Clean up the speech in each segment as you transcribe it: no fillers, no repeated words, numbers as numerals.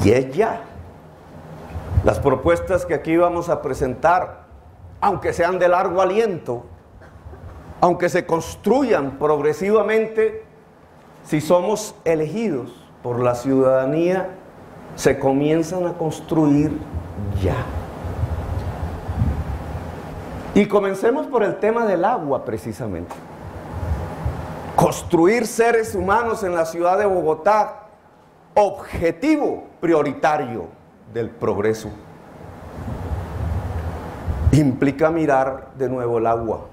Y es ya. Las propuestas que aquí vamos a presentar, aunque sean de largo aliento, aunque se construyan progresivamente, si somos elegidos por la ciudadanía, se comienzan a construir ya. Y comencemos por el tema del agua, precisamente. Construir seres humanos en la ciudad de Bogotá, objetivo prioritario del progreso, implica mirar de nuevo el agua.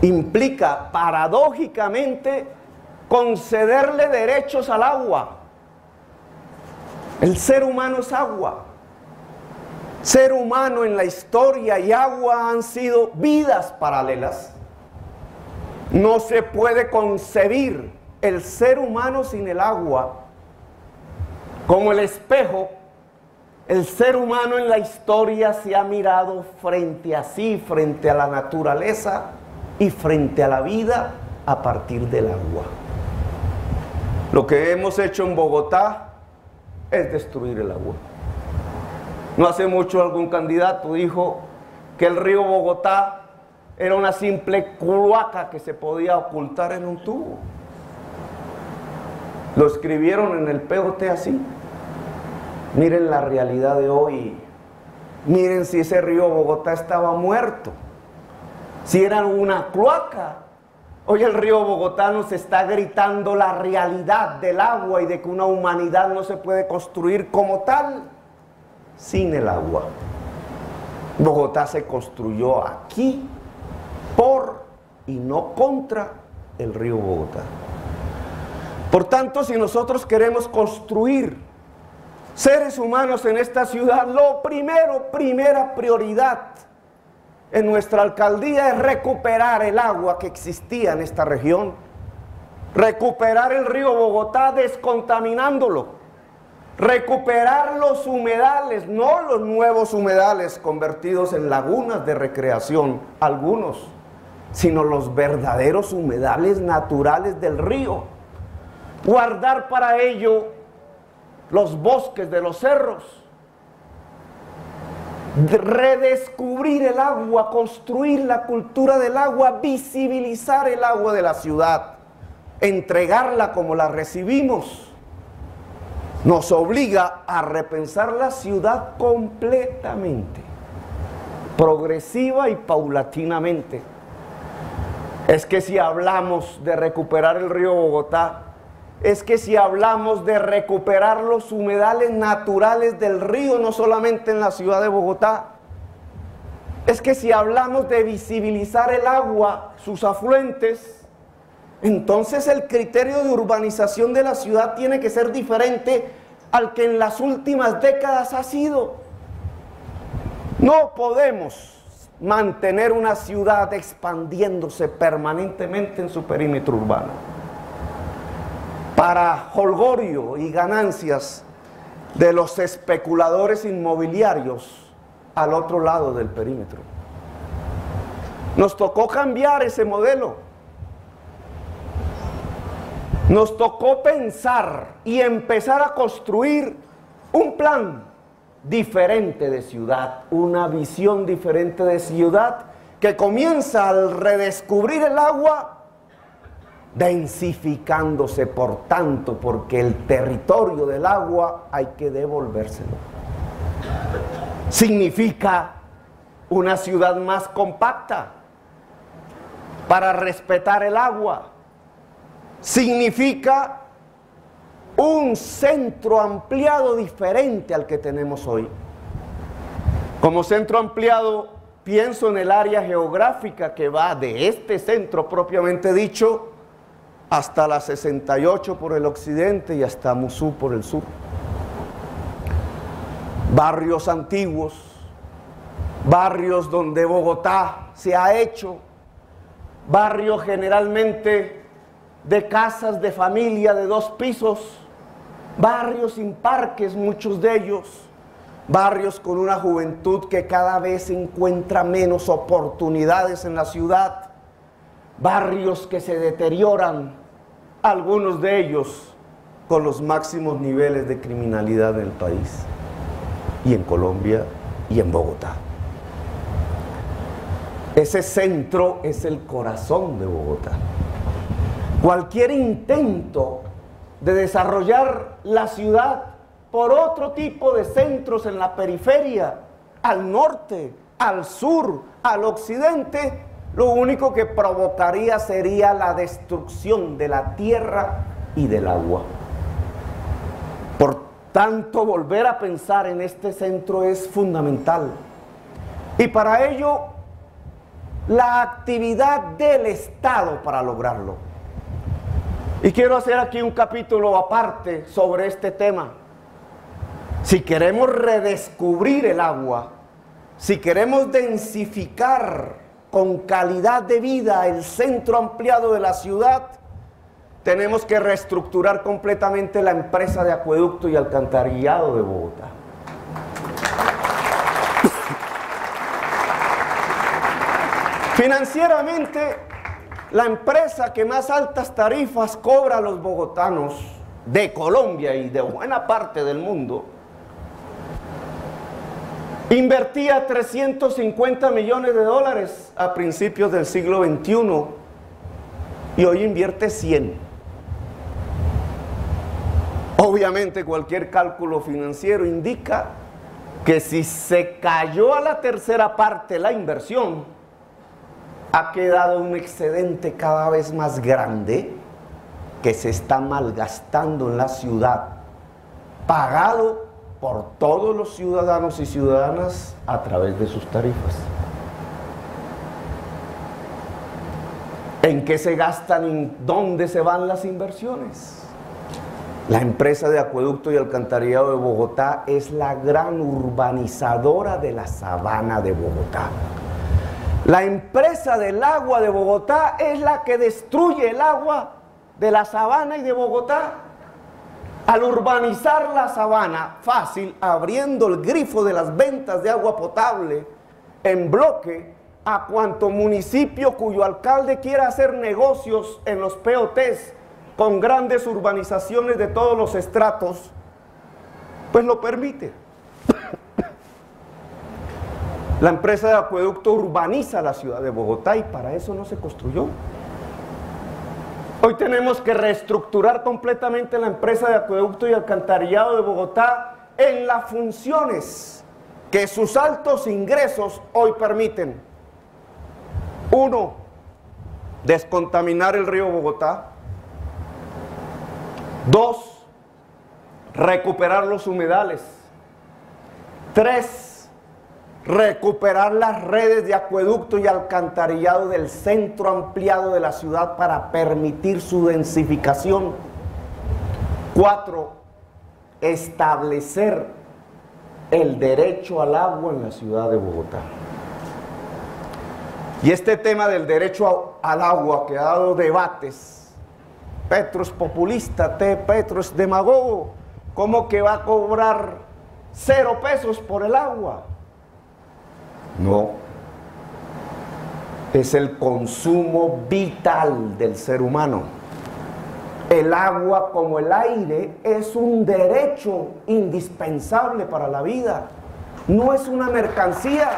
Implica, paradójicamente, concederle derechos al agua. El ser humano es agua. Ser humano en la historia y agua han sido vidas paralelas. No se puede concebir el ser humano sin el agua. Como el espejo, el ser humano en la historia se ha mirado frente a sí, frente a la naturaleza y frente a la vida a partir del agua. Lo que hemos hecho en Bogotá es destruir el agua. No hace mucho algún candidato dijo que el río Bogotá era una simple cloaca que se podía ocultar en un tubo. Lo escribieron en el POT así. Miren la realidad de hoy. Miren si ese río Bogotá estaba muerto. Si era una cloaca. Hoy el río Bogotá nos está gritando la realidad del agua y de que una humanidad no se puede construir como tal sin el agua. Bogotá se construyó aquí por y no contra el río Bogotá. Por tanto, si nosotros queremos construir seres humanos en esta ciudad, lo primera prioridad en nuestra alcaldía es recuperar el agua que existía en esta región, recuperar el río Bogotá descontaminándolo, recuperar los humedales, no los nuevos humedales convertidos en lagunas de recreación, algunos, sino los verdaderos humedales naturales del río, guardar para ello los bosques de los cerros, redescubrir el agua, construir la cultura del agua, visibilizar el agua de la ciudad, entregarla como la recibimos. Nos obliga a repensar la ciudad completamente, progresiva y paulatinamente. Es que si hablamos de recuperar el río Bogotá, es que si hablamos de recuperar los humedales naturales del río, no solamente en la ciudad de Bogotá, es que si hablamos de visibilizar el agua, sus afluentes, entonces el criterio de urbanización de la ciudad tiene que ser diferente al que en las últimas décadas ha sido. No podemos mantener una ciudad expandiéndose permanentemente en su perímetro urbano para jolgorio y ganancias de los especuladores inmobiliarios al otro lado del perímetro. Nos tocó cambiar ese modelo. Nos tocó pensar y empezar a construir un plan diferente de ciudad, una visión diferente de ciudad que comienza al redescubrir el agua, densificándose por tanto, porque el territorio del agua hay que devolvérselo. Significa una ciudad más compacta para respetar el agua. Significa un centro ampliado diferente al que tenemos hoy. Como centro ampliado, pienso en el área geográfica que va de este centro propiamente dicho hasta la 68 por el occidente y hasta Musú por el sur. Barrios antiguos, barrios donde Bogotá se ha hecho, barrios generalmente de casas de familia de 2 pisos, barrios sin parques, muchos de ellos, barrios con una juventud que cada vez encuentra menos oportunidades en la ciudad, barrios que se deterioran, algunos de ellos con los máximos niveles de criminalidad en el país, y en Colombia y en Bogotá. Ese centro es el corazón de Bogotá. Cualquier intento de desarrollar la ciudad por otro tipo de centros en la periferia, al norte, al sur, al occidente, lo único que provocaría sería la destrucción de la tierra y del agua. Por tanto, volver a pensar en este centro es fundamental. Y para ello, la actividad del Estado para lograrlo. Y quiero hacer aquí un capítulo aparte sobre este tema. Si queremos redescubrir el agua, si queremos densificar con calidad de vida el centro ampliado de la ciudad, tenemos que reestructurar completamente la empresa de acueducto y alcantarillado de Bogotá. Financieramente, la empresa que más altas tarifas cobra a los bogotanos de Colombia y de buena parte del mundo, invertía 350 millones de dólares a principios del siglo XXI y hoy invierte 100. Obviamente cualquier cálculo financiero indica que si se cayó a la tercera parte la inversión, ha quedado un excedente cada vez más grande que se está malgastando en la ciudad, pagado por todos los ciudadanos y ciudadanas a través de sus tarifas. ¿En qué se gastan y dónde se van las inversiones? La empresa de acueducto y alcantarillado de Bogotá es la gran urbanizadora de la sabana de Bogotá. La empresa del agua de Bogotá es la que destruye el agua de la sabana y de Bogotá. Al urbanizar la sabana, fácil, abriendo el grifo de las ventas de agua potable en bloque a cuanto municipio cuyo alcalde quiera hacer negocios en los POTs con grandes urbanizaciones de todos los estratos, pues lo permite. La empresa de acueducto urbaniza la ciudad de Bogotá y para eso no se construyó. Hoy tenemos que reestructurar completamente la empresa de acueducto y alcantarillado de Bogotá en las funciones que sus altos ingresos hoy permiten. 1. Descontaminar el río Bogotá. 2. Recuperar los humedales. 3. Recuperar las redes de acueducto y alcantarillado del centro ampliado de la ciudad para permitir su densificación. 4. Establecer el derecho al agua en la ciudad de Bogotá. Y este tema del derecho al agua que ha dado debates, Petro es populista, Petro es demagogo, ¿cómo que va a cobrar 0 pesos por el agua? No, es el consumo vital del ser humano. El agua, como el aire, es un derecho indispensable para la vida, no es una mercancía.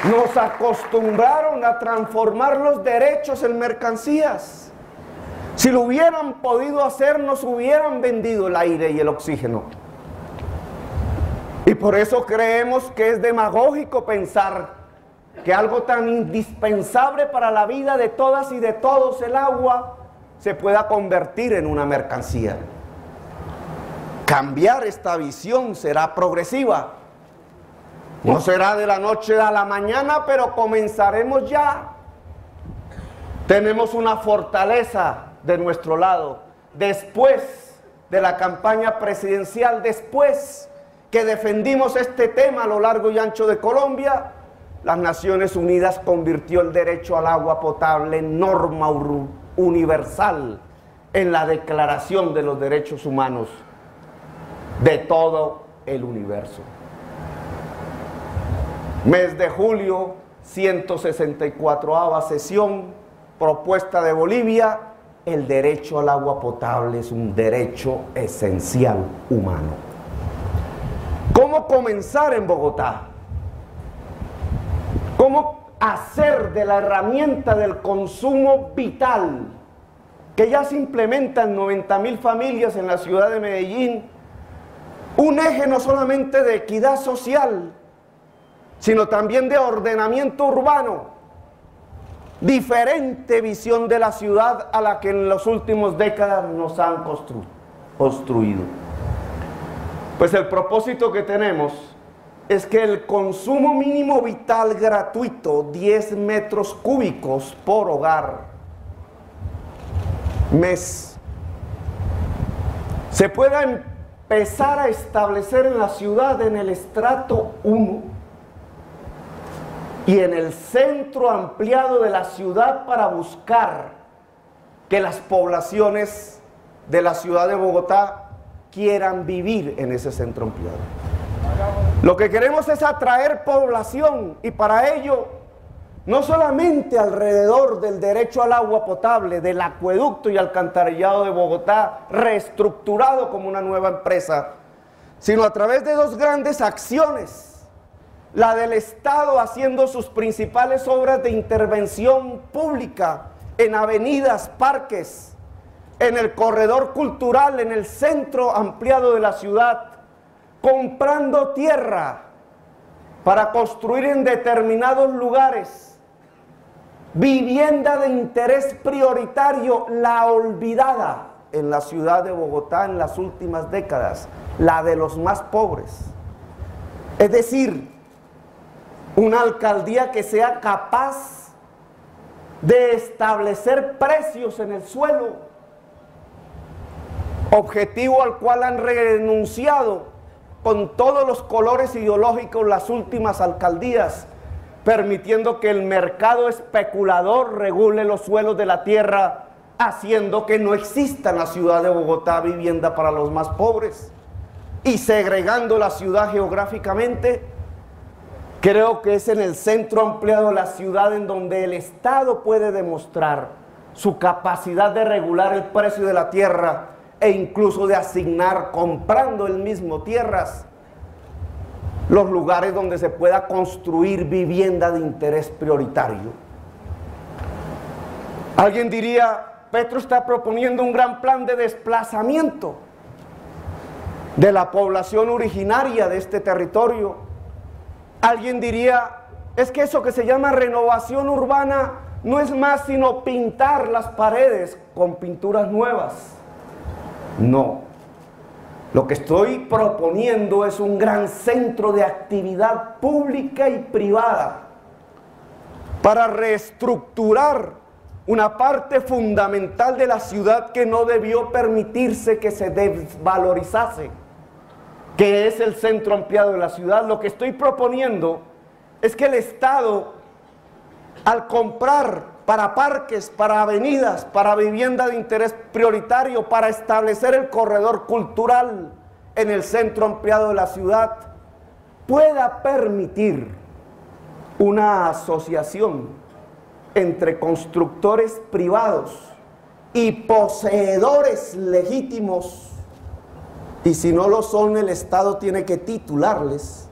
Nos acostumbraron a transformar los derechos en mercancías. Si lo hubieran podido hacer, nos hubieran vendido el aire y el oxígeno. Y por eso creemos que es demagógico pensar que algo tan indispensable para la vida de todas y de todos, el agua, se pueda convertir en una mercancía. Cambiar esta visión será progresiva. No será de la noche a la mañana, pero comenzaremos ya. Tenemos una fortaleza de nuestro lado. Después de la campaña presidencial, después que defendimos este tema a lo largo y ancho de Colombia, las Naciones Unidas convirtió el derecho al agua potable en norma universal en la Declaración de los Derechos Humanos de todo el universo. Mes de julio, 164ª sesión propuesta de Bolivia, el derecho al agua potable es un derecho esencial humano. ¿Cómo comenzar en Bogotá? ¿Cómo hacer de la herramienta del consumo vital, que ya se implementa en 90.000 familias en la ciudad de Medellín, un eje no solamente de equidad social, sino también de ordenamiento urbano? Diferente visión de la ciudad a la que en las últimas décadas nos han construido. Pues el propósito que tenemos es que el consumo mínimo vital gratuito, 10 metros cúbicos por hogar, mes, se pueda empezar a establecer en la ciudad en el estrato 1 y en el centro ampliado de la ciudad, para buscar que las poblaciones de la ciudad de Bogotá quieran vivir en ese centro ampliado. Lo que queremos es atraer población, y para ello no solamente alrededor del derecho al agua potable, del acueducto y alcantarillado de Bogotá, reestructurado como una nueva empresa, sino a través de dos grandes acciones. La del Estado haciendo sus principales obras de intervención pública en avenidas, parques, en el corredor cultural, en el centro ampliado de la ciudad, comprando tierra para construir en determinados lugares vivienda de interés prioritario, la olvidada en la ciudad de Bogotá en las últimas décadas, la de los más pobres. Es decir, una alcaldía que sea capaz de establecer precios en el suelo, objetivo al cual han renunciado con todos los colores ideológicos las últimas alcaldías, permitiendo que el mercado especulador regule los suelos de la tierra, haciendo que no exista en la ciudad de Bogotá vivienda para los más pobres y segregando la ciudad geográficamente. Creo que es en el centro ampliado de la ciudad en donde el Estado puede demostrar su capacidad de regular el precio de la tierra e incluso de asignar, comprando él mismo tierras, los lugares donde se pueda construir vivienda de interés prioritario. Alguien diría, Petro está proponiendo un gran plan de desplazamiento de la población originaria de este territorio. Alguien diría, es que eso que se llama renovación urbana no es más sino pintar las paredes con pinturas nuevas. No. Lo que estoy proponiendo es un gran centro de actividad pública y privada para reestructurar una parte fundamental de la ciudad que no debió permitirse que se desvalorizase, que es el centro ampliado de la ciudad. Lo que estoy proponiendo es que el Estado, al comprar para parques, para avenidas, para vivienda de interés prioritario, para establecer el corredor cultural en el centro ampliado de la ciudad, pueda permitir una asociación entre constructores privados y poseedores legítimos. Y si no lo son, el Estado tiene que titularles,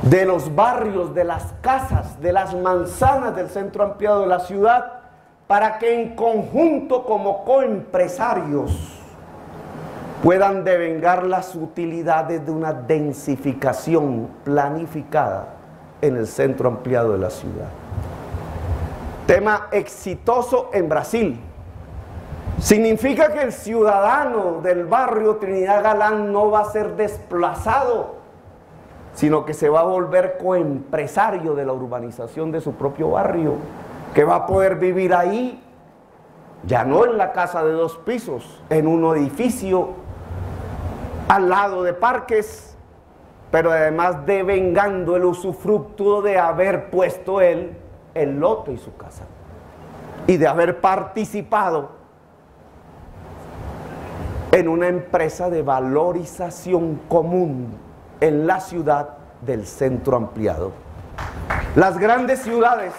de los barrios, de las casas, de las manzanas del centro ampliado de la ciudad, para que en conjunto como coempresarios puedan devengar las utilidades de una densificación planificada en el centro ampliado de la ciudad. Tema exitoso en Brasil. Significa que el ciudadano del barrio Trinidad Galán no va a ser desplazado, sino que se va a volver coempresario de la urbanización de su propio barrio, que va a poder vivir ahí, ya no en la casa de 2 pisos, en un edificio al lado de parques, pero además devengando el usufructo de haber puesto él el lote y su casa, y de haber participado en una empresa de valorización común en la ciudad del centro ampliado. Las grandes ciudades